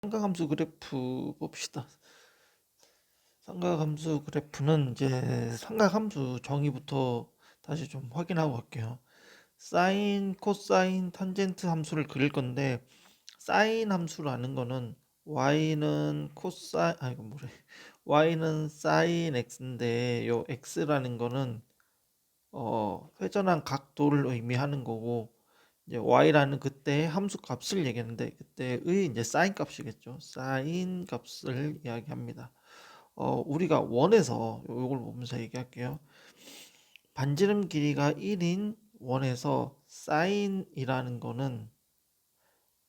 삼각함수 그래프 봅시다. 삼각함수 그래프는 이제 삼각함수 정의부터 다시 좀 확인하고 갈게요. 사인, 코사인, 탄젠트 함수를 그릴 건데 사인 함수라는 거는 y는 코사인 이거 뭐래 y는 사인 x인데 요 x라는 거는 회전한 각도를 의미하는 거고 이제 y라는 그때의 함수 값을 얘기하는데 그때의 이제 사인 값이겠죠. 사인 값을 이야기합니다. 우리가 원에서 요걸 보면서 얘기할게요. 반지름 길이가 1인 원에서 사인이라는 거는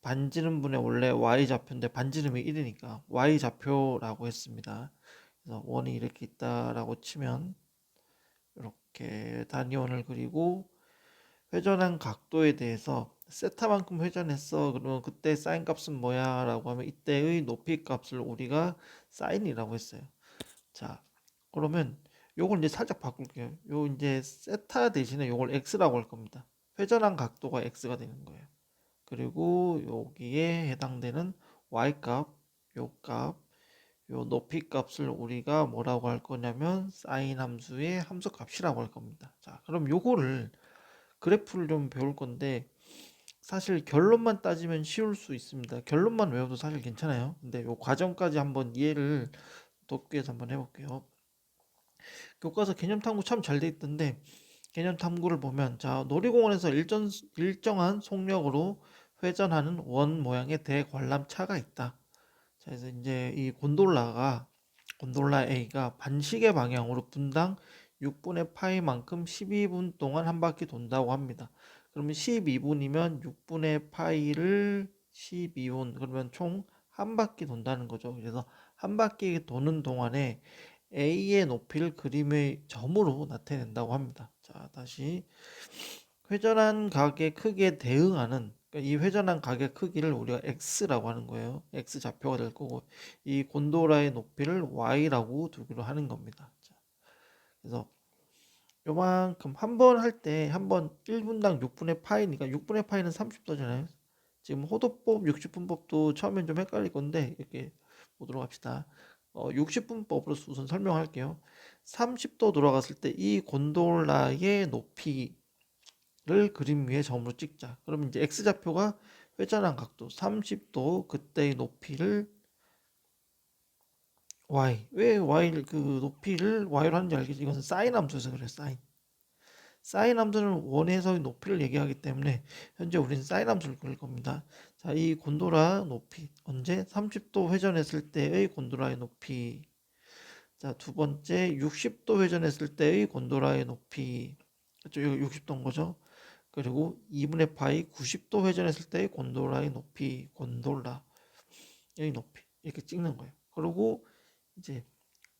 반지름분의 원래 y좌표인데 반지름이 1이니까 y좌표라고 했습니다. 그래서 원이 이렇게 있다라고 치면 이렇게 단위원을 그리고 회전한 각도에 대해서 세타만큼 회전했어. 그러면 그때 사인 값은 뭐야? 라고 하면 이때의 높이 값을 우리가 사인이라고 했어요. 자, 그러면 요걸 이제 살짝 바꿀게요. 요 이제 세타 대신에 요걸 x라고 할 겁니다. 회전한 각도가 x가 되는 거예요. 그리고 여기에 해당되는 y 값, 요 값, 요 높이 값을 우리가 뭐라고 할 거냐면 사인 함수의 함수 값이라고 할 겁니다. 자, 그럼 요거를 그래프를 좀 배울 건데 사실 결론만 따지면 쉬울 수 있습니다. 결론만 외워도 사실 괜찮아요. 근데 요 과정까지 한번 이해를 돕기 위해서 한번 해볼게요. 교과서 개념 탐구 참 잘 돼 있던데 개념 탐구를 보면 자 놀이공원에서 일정한 속력으로 회전하는 원 모양의 대관람차가 있다. 자, 그래서 이제 이 곤돌라 A가 반시계 방향으로 분당 6분의 파이만큼 12분 동안 한 바퀴 돈다고 합니다. 그러면 12분이면 6분의 파이를 12분 그러면 총 한 바퀴 돈다는 거죠. 그래서 한 바퀴 도는 동안에 A의 높이를 그림의 점으로 나타낸다고 합니다. 자, 다시 회전한 각의 크기에 대응하는 그러니까 이 회전한 각의 크기를 우리가 x라고 하는 거예요. x 좌표가 될 거고 이 곤도라의 높이를 y라고 두기로 하는 겁니다. 자, 그래서 요만큼 한 번 할 때 한 번 1분당 6분의 파이니까 6분의 파이는 30도잖아요. 지금 호도법 60분법도 처음엔 좀 헷갈릴 건데 이렇게 보도록 합시다. 60분법으로 우선 설명할게요. 30도 돌아갔을 때 이 곤돌라의 높이를 그림 위에 점으로 찍자. 그러면 이제 x좌표가 회전한 각도 30도 그때의 높이를 y. 왜 y를 그 높이를 y로 하는지 알겠지? 이것은 사인 함수에서 그래. 사인 함수는 원에서의 높이를 얘기하기 때문에 현재 우리는 사인 함수를 그릴 겁니다. 자, 이 곤도라 높이 언제 30도 회전했을 때의 곤도라의 높이. 자, 두 번째 60도 회전했을 때의 곤도라의 높이. 그렇죠? 이거 60도인 거죠. 그리고 2분의 파이 90도 회전했을 때의 곤도라의 높이, 곤돌라의 높이 이렇게 찍는 거예요. 그리고 이제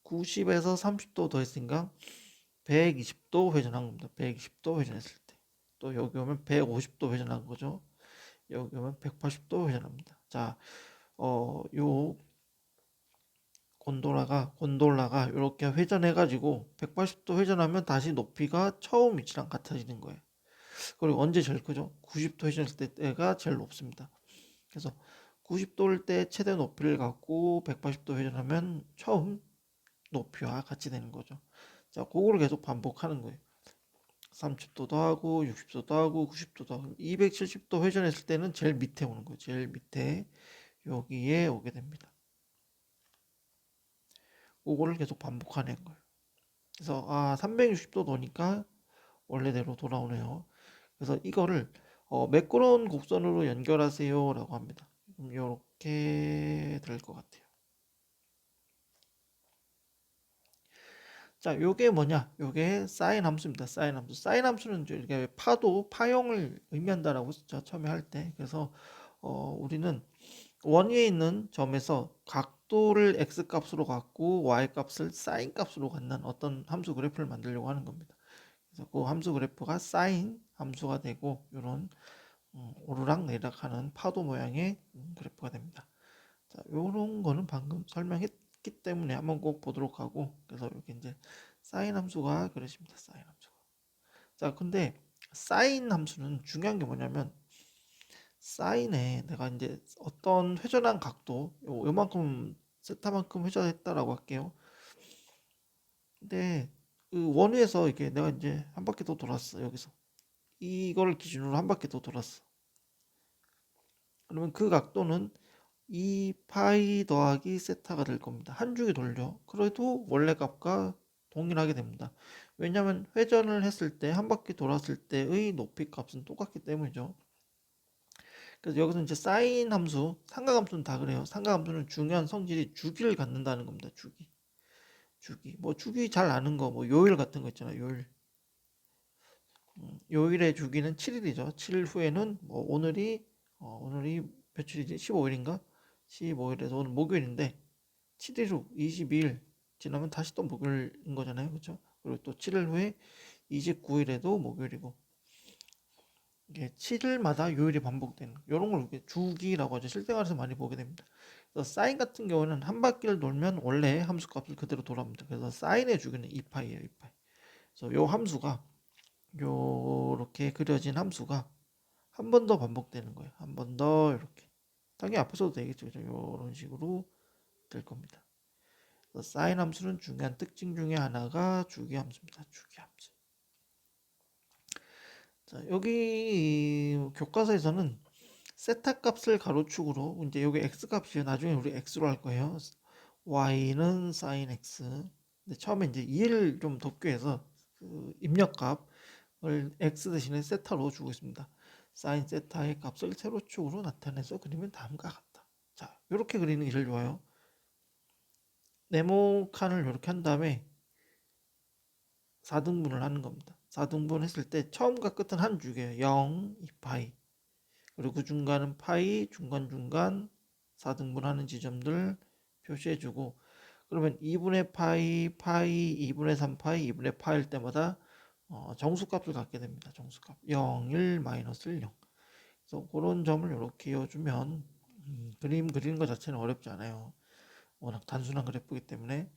90에서 30도 더했으니까 120도 회전한 겁니다. 120도 회전했을 때. 또 여기 오면 150도 회전한 거죠. 여기 오면 180도 회전합니다. 자, 요 곤돌라가 이렇게 회전해가지고 180도 회전하면 다시 높이가 처음 위치랑 같아지는 거예요. 그리고 언제 제일 크죠? 90도 회전했을 때가 제일 높습니다. 그래서 90도일 때 최대 높이를 갖고 180도 회전하면 처음 높이와 같이 되는 거죠. 자, 그거를 계속 반복하는 거예요. 30도도 하고 60도도 하고 90도도 하고 270도 회전했을 때는 제일 밑에 오는 거예요. 제일 밑에 여기에 오게 됩니다. 그거를 계속 반복하는 거예요. 그래서 360도 도니까 원래대로 돌아오네요. 그래서 이거를 매끄러운 곡선으로 연결하세요 라고 합니다. 이렇게 될 것 같아요. 자, 요게 뭐냐? 요게 사인 함수입니다. 사인 함수. 사인 함수는 이렇게 파형을 의미한다라고 했죠. 처음에 할 때. 그래서 우리는 원 위에 있는 점에서 각도를 x 값으로 갖고 y 값을 사인 값으로 갖는 어떤 함수 그래프를 만들려고 하는 겁니다. 그래서 그 함수 그래프가 사인 함수가 되고 이런 오르락 내리락하는 파도 모양의 그래프가 됩니다. 자, 요런 거는 방금 설명했기 때문에 한번 꼭 보도록 하고 그래서 여기 이제 사인 함수가 그려집니다. 사인 함수가. 자, 근데 사인 함수는 중요한 게 뭐냐면 사인에 내가 이제 어떤 회전한 각도 요만큼 세타만큼 회전했다라고 할게요. 근데 그 원위에서 이게 내가 이제 한 바퀴 더 돌았어. 여기서 이걸 기준으로 한 바퀴 더 돌았어. 그러면 그 각도는 2 파이 더하기 세타가 될 겁니다. 한 주기 돌려. 그래도 원래 값과 동일하게 됩니다. 왜냐하면 회전을 했을 때 한 바퀴 돌았을 때의 높이 값은 똑같기 때문이죠. 그래서 여기서 이제 사인 함수, 삼각함수는 다 그래요. 삼각함수는 중요한 성질이 주기를 갖는다는 겁니다. 주기. 주기. 뭐 주기 잘 아는 거, 뭐 요일 같은 거 있잖아요. 요일. 요일의 주기는 7일이죠. 7일 후에는 뭐 오늘이 며칠이지? 15일인가? 15일에서 오늘 목요일인데 7일 후 22일 지나면 다시 또 목요일인 거잖아요. 그렇죠? 그리고 또 7일 후에 29일에도 목요일이고 이게 7일마다 요일이 반복되는 이런 걸 주기라고 하죠. 실생활에서 많이 보게 됩니다. 그래서 사인 같은 경우는 한 바퀴를 돌면 원래 함수 값을 그대로 돌아옵니다. 그래서 사인의 주기는 2파이예요. 2파이. 그래서 요 함수가 요렇게 그려진 함수가 한 번 더 반복되는 거예요. 한 번 더 이렇게. 당연히 앞에서도 되겠죠. 그죠? 요런 식으로 될 겁니다. 그래서 사인 함수는 중요한 특징 중에 하나가 주기 함수입니다. 주기 함수. 자, 여기 교과서에서는 세타 값을 가로축으로 이제 여기 x 값이요. 나중에 우리 x로 할 거예요. y는 sin x. 근데 처음에 이제 이해를 좀 돕기 위해서 그 입력값을 x 대신에 세타로 주고 있습니다. sin 세타의 값을 세로축으로 나타내서 그리면 다음과 같다. 자, 이렇게 그리는 게 제일 좋아요. 네모칸을 이렇게 한 다음에 4등분을 하는 겁니다. 4등분 했을 때 처음과 끝은 한 줄기예요. 0, 2파이. 그리고 그 중간은 파이, 중간중간 4등분하는 지점들 표시해주고 그러면 2분의 파이, 파이, 2분의 3파이, 2분의 파일 때마다 정수값을 갖게 됩니다. 정수값 0, 1, 마이너스 1, 0. 그래서 그런 점을 이렇게 이어주면 그림 그리는 것 자체는 어렵지 않아요. 워낙 단순한 그래프이기 때문에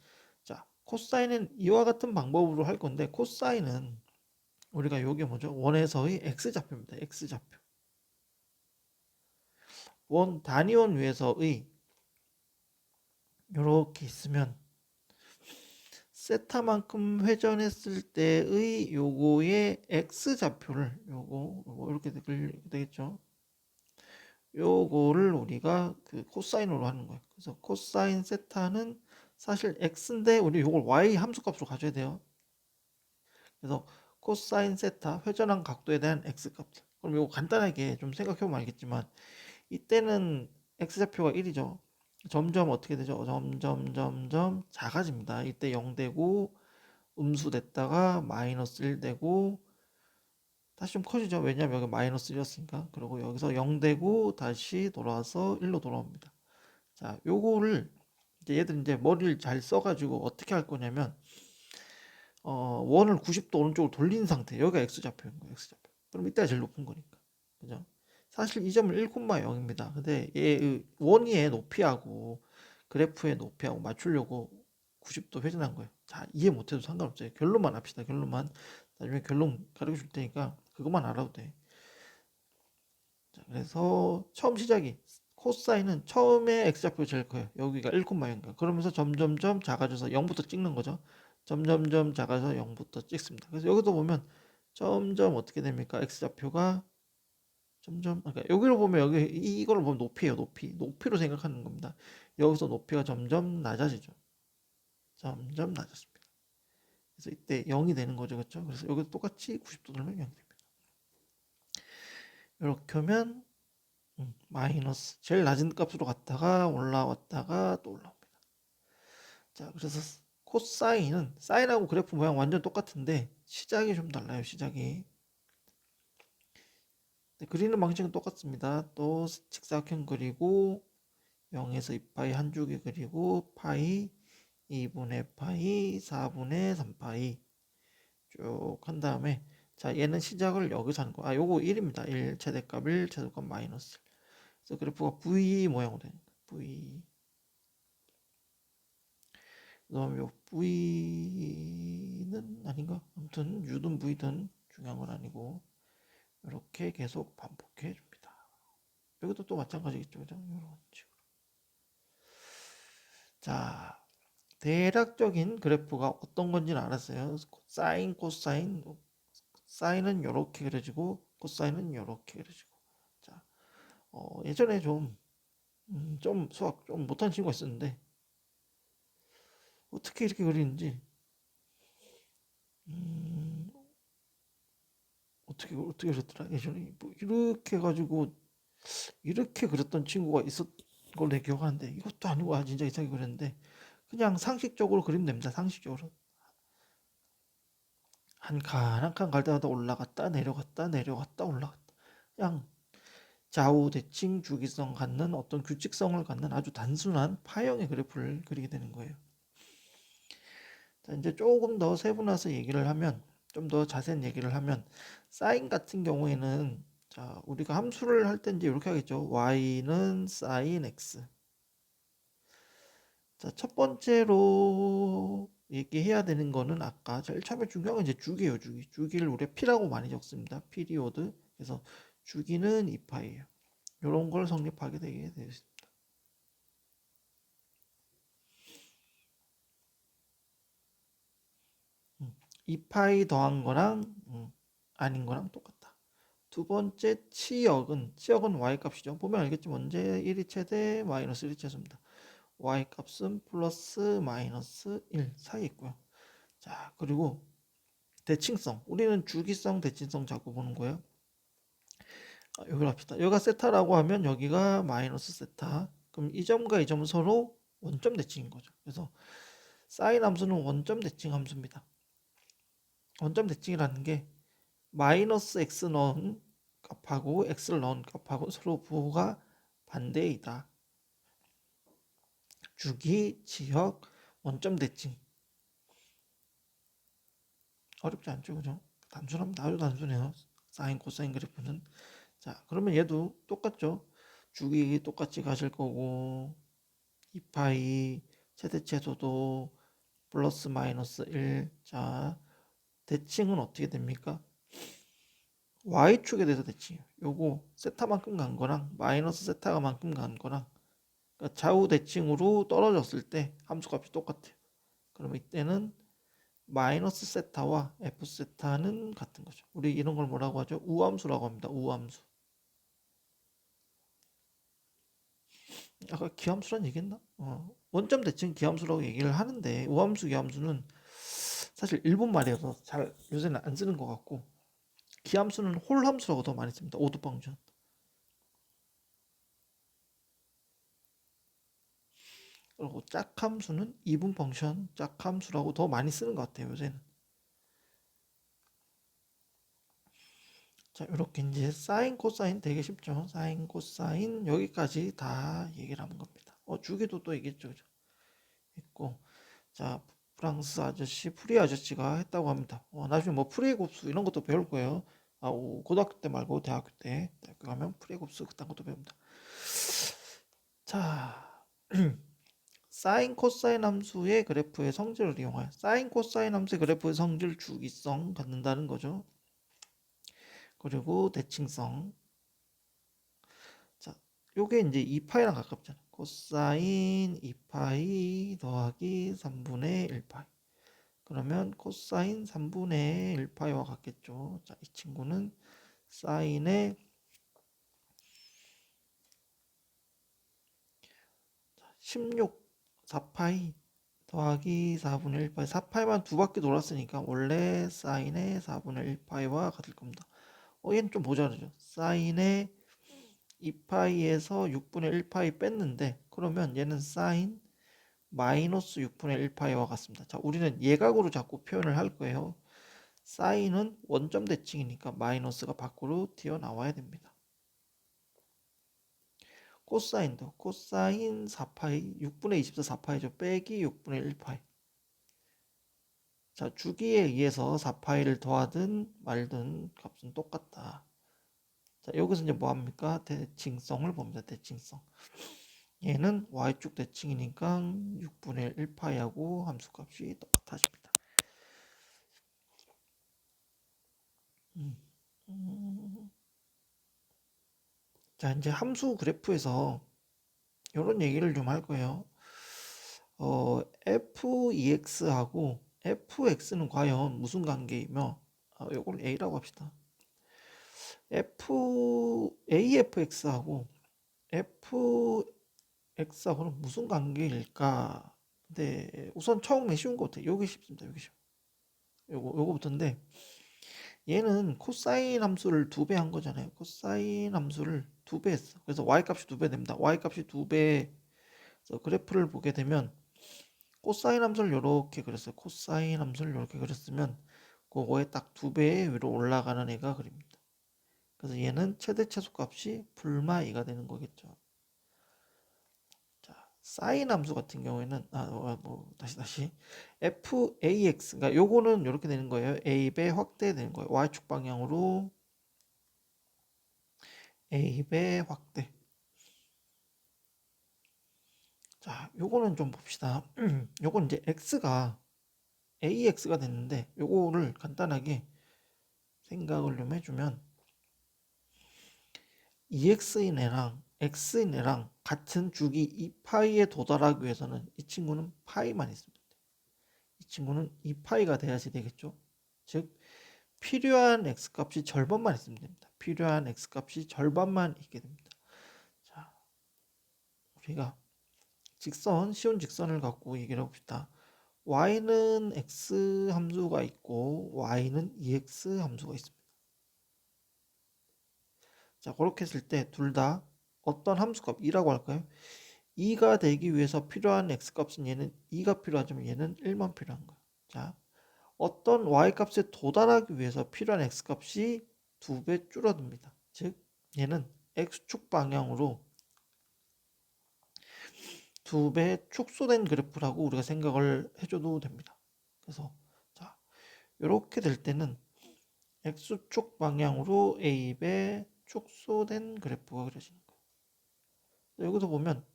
자 코사인은 이와 같은 방법으로 할 건데 코사인은 우리가 요게 뭐죠? 원에서의 x좌표입니다. x좌표. 원 단위원 위에서의 이렇게 있으면 세타만큼 회전했을 때의 요거의 x좌표를 요거 이렇게 되겠죠. 요거를 우리가 그 코사인으로 하는 거예요. 그래서 코사인 세타는 사실 x인데 우리 요걸 y 함수값으로 가져야 돼요. 그래서 코사인 세타 회전한 각도에 대한 x값. 그럼 이거 간단하게 좀 생각해보면 알겠지만 이때는 x좌표가 1이죠. 점점 어떻게 되죠? 점점 작아집니다. 이때 0 되고 음수 됐다가 마이너스 1 되고 다시 좀 커지죠. 왜냐면 여기 마이너스 1이었으니까. 그리고 여기서 0 되고 다시 돌아와서 1로 돌아옵니다. 자, 요거를 이제 얘들 이제 머리를 잘 써가지고 어떻게 할 거냐면 원을 90도 오른쪽으로 돌린 상태. 여기가 x좌표인 거예요. x좌표. 그럼 이때가 제일 높은 거니까. 그죠? 사실 이 점은 1,0입니다. 근데 얘 원위의 높이하고 그래프의 높이하고 맞추려고 90도 회전한 거예요. 자, 이해 못해도 상관없어요. 결론만 합시다. 결론만. 나중에 결론 가르쳐 줄 테니까 그것만 알아도 돼. 자, 그래서 처음 시작이 코사인은 처음에 x좌표가 제일 커요. 여기가 1,0인가. 그러면서 점점점 작아져서 0부터 찍는 거죠. 점점점 작아서 0부터 찍습니다. 그래서 여기도 보면 점점 어떻게 됩니까? x좌표가 점점 그러니까 여기로 보면 여기 이거를 보면 높이에요. 높이로 생각하는 겁니다. 여기서 높이가 점점 낮아지죠. 점점 낮아집니다. 그래서 이때 0이 되는 거죠. 그렇죠? 그래서 여기도 똑같이 90도 돌면 0이 됩니다. 이렇게 하면 마이너스 제일 낮은 값으로 갔다가 올라왔다가 또 올라옵니다. 자, 그래서 코사인은 사인하고 그래프 모양 완전 똑같은데 시작이 좀 달라요. 시작이. 네, 그리는 방식은 똑같습니다. 또 직사각형 그리고 0에서 2파이 한 줄기 그리고 파이 2분의 파이 4분의 3파이 쭉 한 다음에 자 얘는 시작을 여기서 하는 거. 아 요거 1입니다. 1 최대값 1 최소값 마이너스 1. 그래서 그래프가 V 모양으로 되는 거예요. V. 그다음에 요 V는 아닌가? 아무튼 U든 V든 중요한 건 아니고 이렇게 계속 반복해 줍니다. 여기도 또 마찬가지겠죠. 그죠? 이런 식으로. 자, 대략적인 그래프가 어떤 건지는 알았어요. 사인, 코사인, 사인은 이렇게 그려지고 코사인은 이렇게 그려지고. 자, 예전에 좀 수학 좀 못한 친구가 있었는데 어떻게 이렇게 그리는지 음, 어떻게 그렸더라? 예전에 뭐 이렇게 해가지고 이렇게 그렸던 친구가 있었 걸 내 기억하는데 이것도 아니고 진짜 이상하게 그렸는데 그냥 상식적으로 그리면 됩니다. 상식적으로 한 칸 한 칸 갈 때마다 올라갔다 내려갔다 내려갔다 올라갔다 그냥 좌우 대칭 주기성 갖는 어떤 규칙성을 갖는 아주 단순한 파형의 그래프를 그리게 되는 거예요. 자, 이제 조금 더 세분화해서 얘기를 하면 좀 더 자세한 얘기를 하면 사인 같은 경우에는 자, 우리가 함수를 할 때 이제 이렇게 하겠죠. y는 sin x. 자, 첫 번째로 얘기해야 되는 거는 아까 제일 처음에 중요한 건 이제 주기예요, 주기. 주기를 우리가 p라고 많이 적습니다. 피리오드. 그래서 주기는 2파이예요. 이런 걸 성립하게 되게 되어 있습니다. 2파이 더한 거랑 아닌 거랑 똑같다. 두 번째 치역은 y 값이죠. 보면 알겠지만 언제 1이 최대 마이너스 1이 최소입니다. y 값은 플러스 마이너스 1 사이에 있고요. 자, 그리고 대칭성. 우리는 주기성, 대칭성 자꾸 보는 거예요. 여기로 합시다. 여기가 세타라고 하면 여기가 마이너스 세타. 그럼 이 점과 이 점은 서로 원점 대칭인 거죠. 그래서 사인 함수는 원점 대칭 함수입니다. 원점 대칭이라는 게 마이너스 x 넣은 값하고 x를 넣은 값하고 서로 부호가 반대이다. 주기, 지역, 원점 대칭. 어렵지 않죠, 그죠? 단순합니다. 아주 단순해요. 사인, 코사인 그래프는. 자, 그러면 얘도 똑같죠? 주기 똑같이 가실 거고 2파이 최대 최소도 플러스 마이너스 1. 자, 대칭은 어떻게 됩니까? y축에 대해서 대칭이에요. 요거 세타만큼 간 거랑 마이너스 세타만큼 간 거랑 그러니까 좌우 대칭으로 떨어졌을 때 함수값이 똑같아요. 그러면 이때는 마이너스 세타와 f 세타는 같은 거죠. 우리 이런 걸 뭐라고 하죠? 우함수라고 합니다. 우함수. 아까 기함수란 얘기했나? 원점 대칭 기함수라고 얘기를 하는데 우함수 기함수는 사실 일본 말이어서 잘 요새는 안 쓰는 것 같고 기함수는 홀함수라고 더 많이 씁니다. 오드 펑션. 그리고 짝함수는 이분 펑션 짝함수라고 더 많이 쓰는 것 같아요. 요새는. 자, 이렇게 이제 사인 코사인 되게 쉽죠. 사인 코사인 여기까지 다 얘기를 하는 겁니다. 주기도 또 얘기했죠. 그죠? 있고 자 프랑스 아저씨 프리 아저씨가 했다고 합니다. 나중에 뭐 프리의 곱수 이런 것도 배울 거예요. 고등학교 때 말고 대학교 가면 프리의 곱수 그딴 것도 배웁니다. 자 사인 코사인 함수의 그래프의 성질을 이용하여 사인 코사인 함수의 그래프의 성질 주기성 갖는다는 거죠. 그리고 대칭성. 자, 요게 이제 2파이랑 가깝잖아. 코사인 2파이 더하기 3분의 1파이. 그러면 코사인 3분의 1파이와 같겠죠. 자, 이 친구는 사인의 16 4파이 더하기 4분의 1파이 4파이만 두 바퀴 돌았으니까 원래 사인의 4분의 1파이와 같을 겁니다. 얘는 좀 모자르죠. 사인의 2파이에서 6분의 1파이 뺐는데 그러면 얘는 사인 마이너스 6분의 1파이와 같습니다. 자, 우리는 예각으로 자꾸 표현을 할 거예요. 사인은 원점 대칭이니까 마이너스가 밖으로 튀어나와야 됩니다. 코사인도 코사인 4파이 6분의 24 4파이죠. 빼기 6분의 1파이. 자, 주기에 의해서 4파이를 더하든 말든 값은 똑같다. 자, 여기서 이제 뭐 합니까? 대칭성을 봅니다. 대칭성. 얘는 y축 대칭이니까 6분의 1파이하고 함수값이 똑같아집니다. 음, 음, 자, 이제 함수 그래프에서 이런 얘기를 좀 할 거예요. fex하고 fx는 과연 무슨 관계이며, 요걸 a라고 합시다. afx하고 fx하고는 무슨 관계일까? 근데 우선 처음에 쉬운 것 같아요. 여기 쉽습니다. 여기 쉽. 요거부터인데, 얘는 코사인 함수를 2배 한 거잖아요. 코사인 함수를 2배 했어. 그래서 y값이 2배 됩니다. y값이 2배. 그래서 그래프를 보게 되면 코사인 함수를 이렇게 그렸어요. 코사인 함수를 이렇게 그렸으면 그거에 딱 2배 위로 올라가는 애가 그립니다. 그래서 얘는 최대 최소값이 불마 2가 되는 거겠죠. 자, 사인 함수 같은 경우에는 다시 fax, 그러니까 요거는 이렇게 되는 거예요. a배 확대되는 거예요. y축 방향으로 a배 확대. 자, 요거는 좀 봅시다. 요건 이제 x가 ax가 됐는데 요거를 간단하게 생각을 좀 해주면 ex인 애랑 x인 애랑 같은 주기 2파이에 도달하기 위해서는 이 친구는 파이만 있으면 돼. 이 친구는 2파이가 돼야지 되겠죠. 즉 필요한 x값이 절반만 있으면 됩니다. 필요한 x값이 절반만 있게 됩니다. 자, 우리가 쉬운 직선을 갖고 얘기를 해봅시다. y는 x 함수가 있고 y는 ex 함수가 있습니다. 자, 그렇게 했을 때 둘 다 어떤 함수값 2라고 할까요? 2가 되기 위해서 필요한 x값은 얘는 2가 필요하지만 얘는 1만 필요한 거야. 자, 어떤 y값에 도달하기 위해서 필요한 x값이 2배 줄어듭니다. 즉 얘는 x축 방향으로 2배 축소된 그래프라고 우리가 생각을 해줘도 됩니다. 그래서 자, 이렇게 될 때는 x축 방향으로 a배 축소된 그래프가 그려지는 거예요. 여기서 보면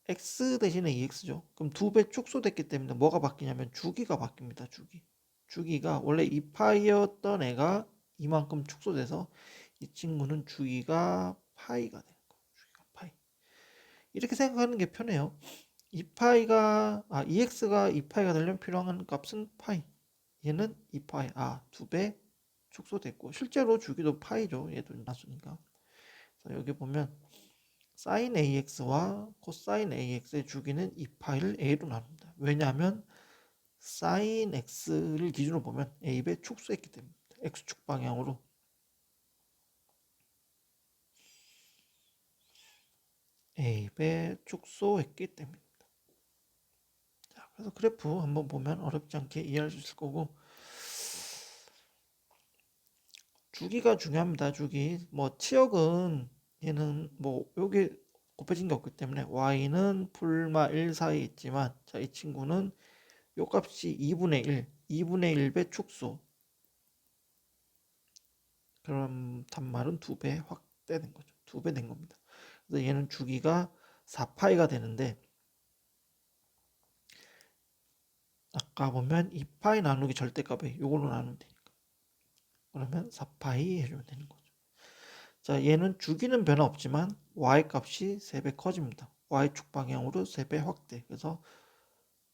x 대신에 2x죠. 그럼 2배 축소됐기 때문에 뭐가 바뀌냐면 주기가 바뀝니다. 주기가 원래 2파이였던 애가 이만큼 축소돼서 이 친구는 주기가 파이가 되는 거예요. 주기가 파이. 이렇게 생각하는 게 편해요. 2x가 2파이가 되려면 필요한 값은 파이. 얘는 2파이. 2배 축소됐고 실제로 주기도 파이죠. 얘도 나수니까. 여기 보면 sin AX와 코사인 AX의 주기는 2파이를 A로 나눕니다. 왜냐하면 sin X를 기준으로 보면 A배 축소했기 때문입니다. X축 방향으로 A배 축소했기 때문입니다. 자, 그래서 그래프 한번 보면 어렵지 않게 이해할 수 있을 거고 주기가 중요합니다. 주기. 치역은 얘는 여기 곱해진 게 없기 때문에 y는 풀마 1 사이에 있지만 자, 이 친구는 요 값이 2분의 1, 2분의 1배 축소. 그럼 단말은 2배 확대된 거죠. 2배 된 겁니다. 그래서 얘는 주기가 4파이가 되는데 아까 보면 2파이 나누기 절대값에 요걸로 나누면 되니까. 그러면 4파이 해주면 되는 거죠. 자, 얘는 주기는 변화 없지만 y 값이 3배 커집니다. y축 방향으로 3배 확대. 그래서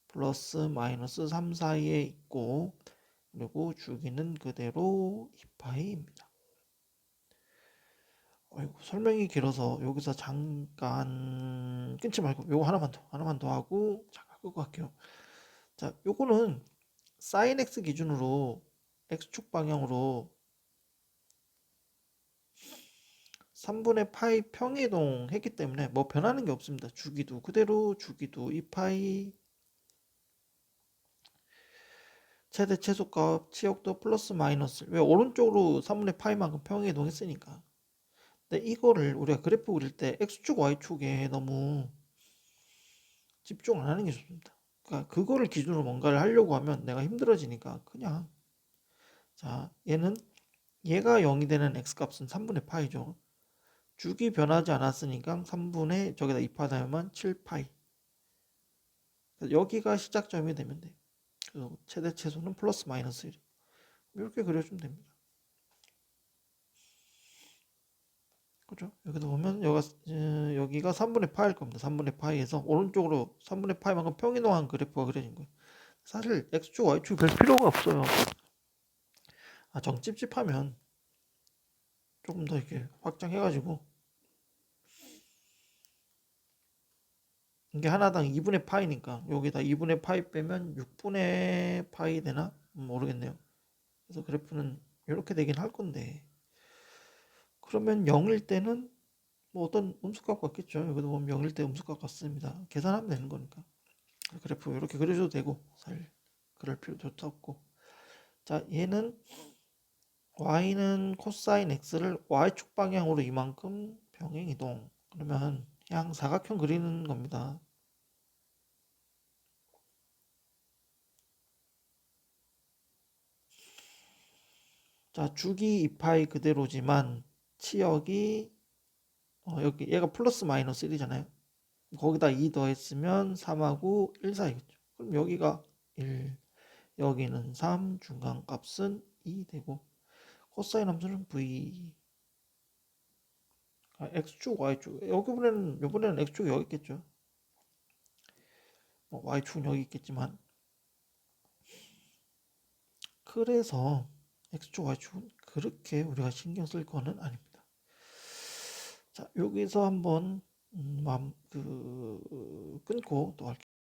플러스 마이너스 3 사이에 있고 그리고 주기는 그대로 2파이입니다. 설명이 길어서 여기서 잠깐 끊지 말고 요거 하나만 더 하고 잠깐 끄고 갈게요. 자, 요거는 sin x 기준으로 x축 방향으로 3분의 파이 평이동 했기 때문에 변하는 게 없습니다. 주기도 그대로 주기도 2파이 최대 최소값 치역도 플러스 마이너스 왜 오른쪽으로 3분의 파이만큼 평이동 했으니까. 근데 이거를 우리가 그래프 그릴 때 x축 y축에 너무 집중 안 하는 게 좋습니다. 그러니까 그거를 기준으로 뭔가를 하려고 하면 내가 힘들어지니까 그냥 자, 얘가 0이 되는 x값은 3분의 파이죠. 주기 변하지 않았으니까 3분의 저기다 2파 더하면 7파이. 여기가 시작점이 되면 돼요. 그래서 최대 최소는 플러스 마이너스 1. 이렇게 그려주면 됩니다. 그죠? 여기도 보면 여기가 3분의 파일 겁니다. 3분의 파이에서 오른쪽으로 3분의 파이만큼 평이동한 그래프가 그려진 거예요. 사실 x축, y축 별 필요가 없어요. 정 찝찝하면 조금 더 이렇게 확장해가지고 이게 하나당 2분의 파이니까 여기다 2분의 파이 빼면 6분의 파이 되나? 모르겠네요. 그래서 그래프는 이렇게 되긴 할 건데 그러면 0일 때는 뭐 어떤 음수값 같겠죠. 여기도 보면 0일 때 음수값 같습니다. 계산하면 되는 거니까. 그래프 이렇게 그려줘도 되고 사실 그럴 필요도 없고. 자, 얘는 y는 코사인 x를 y축 방향으로 이만큼 평행 이동. 그러면 그냥 사각형 그리는 겁니다. 자, 주기 2파이 그대로지만 치역이 여기 얘가 플러스 마이너스 1이잖아요. 거기다 2 더했으면 3하고 1 사이겠죠. 그럼 여기가 1, 여기는 3, 중간값은 2 되고 코사인 함수는 v x축, y축. 요번에는 x축이 여기 있겠죠. y축은 여기 있겠지만 그래서 x축, y축은 그렇게 우리가 신경 쓸 거는 아닙니다. 자, 여기서 한번 끊고 또 할게요.